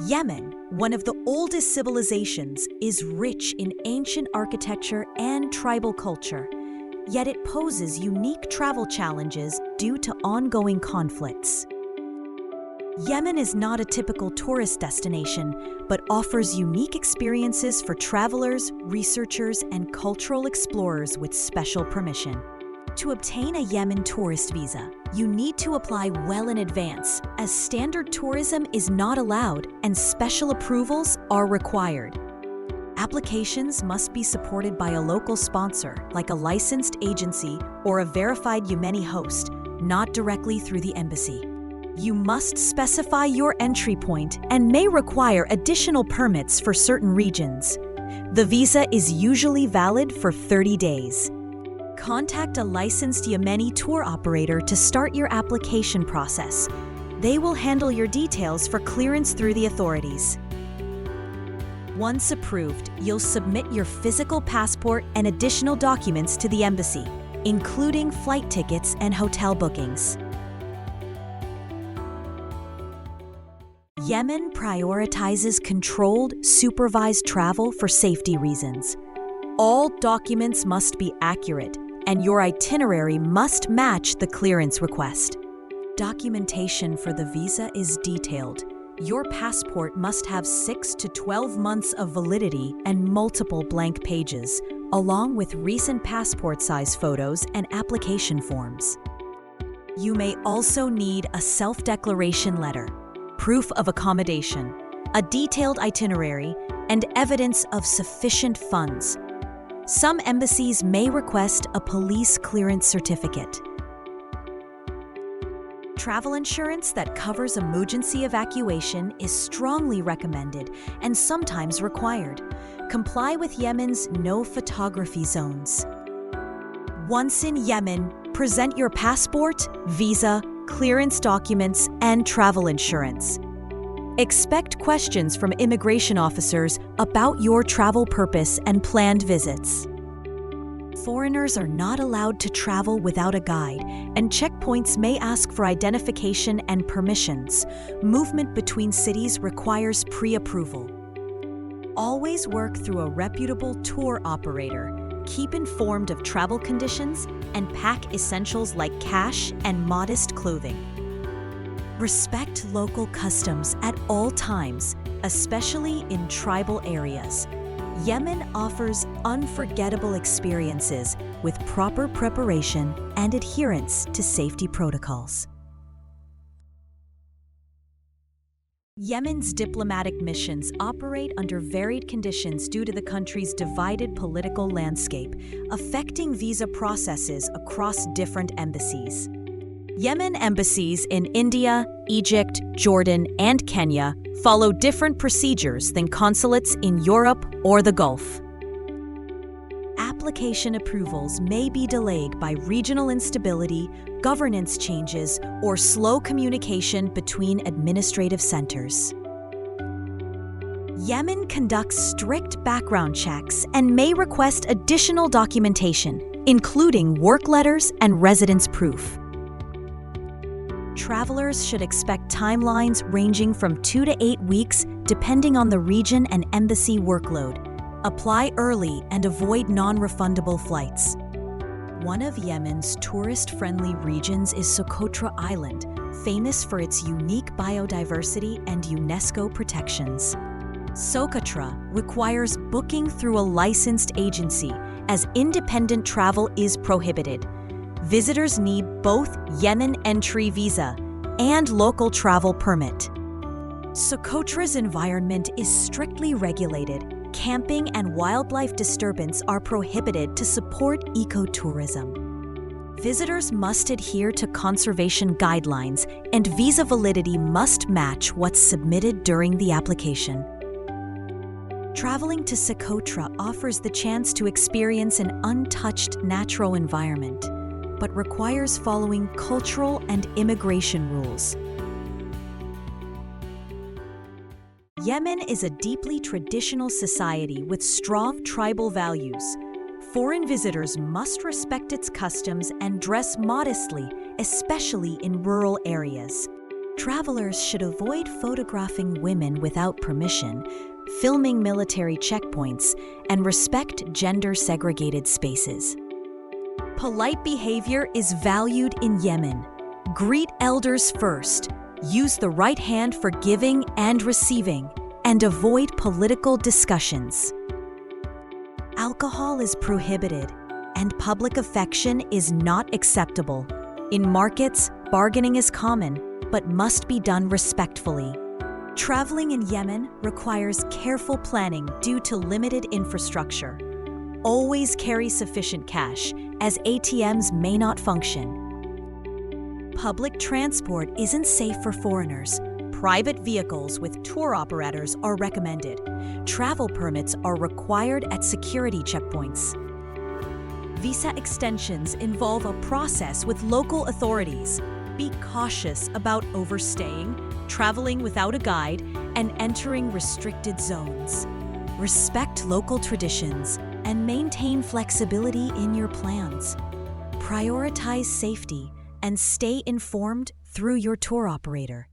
Yemen, one of the oldest civilizations, is rich in ancient architecture and tribal culture, yet it poses unique travel challenges due to ongoing conflicts. Yemen is not a typical tourist destination, but offers unique experiences for travelers, researchers, and cultural explorers with special permission. To obtain a Yemen Tourist Visa, you need to apply well in advance, as standard tourism is not allowed and special approvals are required. Applications must be supported by a local sponsor, like a licensed agency or a verified Yemeni host, not directly through the embassy. You must specify your entry point and may require additional permits for certain regions. The visa is usually valid for 30 days. Contact a licensed Yemeni tour operator to start your application process. They will handle your details for clearance through the authorities. Once approved, you'll submit your physical passport and additional documents to the embassy, including flight tickets and hotel bookings. Yemen prioritizes controlled, supervised travel for safety reasons. All documents must be accurate, and your itinerary must match the clearance request. Documentation for the visa is detailed. Your passport must have 6 to 12 months of validity and multiple blank pages, along with recent passport-size photos and application forms. You may also need a self-declaration letter, proof of accommodation, a detailed itinerary, and evidence of sufficient funds. Some embassies may request a police clearance certificate. Travel insurance that covers emergency evacuation is strongly recommended and sometimes required. Comply with Yemen's no photography zones. Once in Yemen, present your passport, visa, clearance documents, and travel insurance. Expect questions from immigration officers about your travel purpose and planned visits. Foreigners are not allowed to travel without a guide, and checkpoints may ask for identification and permissions. Movement between cities requires pre-approval. Always work through a reputable tour operator. Keep informed of travel conditions and pack essentials like cash and modest clothing. Respect local customs at all times, especially in tribal areas. Yemen offers unforgettable experiences with proper preparation and adherence to safety protocols. Yemen's diplomatic missions operate under varied conditions due to the country's divided political landscape, affecting visa processes across different embassies. Yemen embassies in India, Egypt, Jordan, and Kenya follow different procedures than consulates in Europe or the Gulf. Application approvals may be delayed by regional instability, governance changes, or slow communication between administrative centers. Yemen conducts strict background checks and may request additional documentation, including work letters and residence proof. Travelers should expect timelines ranging from 2 to 8 weeks, depending on the region and embassy workload. Apply early and avoid non-refundable flights. One of Yemen's tourist-friendly regions is Socotra Island, famous for its unique biodiversity and UNESCO protections. Socotra requires booking through a licensed agency, as independent travel is prohibited. Visitors need both Yemen entry visa and local travel permit. Socotra's environment is strictly regulated. Camping and wildlife disturbance are prohibited to support ecotourism. Visitors must adhere to conservation guidelines, and visa validity must match what's submitted during the application. Traveling to Socotra offers the chance to experience an untouched natural environment, but requires following cultural and immigration rules. Yemen is a deeply traditional society with strong tribal values. Foreign visitors must respect its customs and dress modestly, especially in rural areas. Travelers should avoid photographing women without permission, filming military checkpoints, and respect gender-segregated spaces. Polite behavior is valued in Yemen. Greet elders first, use the right hand for giving and receiving, and avoid political discussions. Alcohol is prohibited, and public affection is not acceptable. In markets, bargaining is common, but must be done respectfully. Traveling in Yemen requires careful planning due to limited infrastructure. Always carry sufficient cash, as ATMs may not function. Public transport isn't safe for foreigners. Private vehicles with tour operators are recommended. Travel permits are required at security checkpoints. Visa extensions involve a process with local authorities. Be cautious about overstaying, traveling without a guide, and entering restricted zones. Respect local traditions and maintain flexibility in your plans. Prioritize safety and stay informed through your tour operator.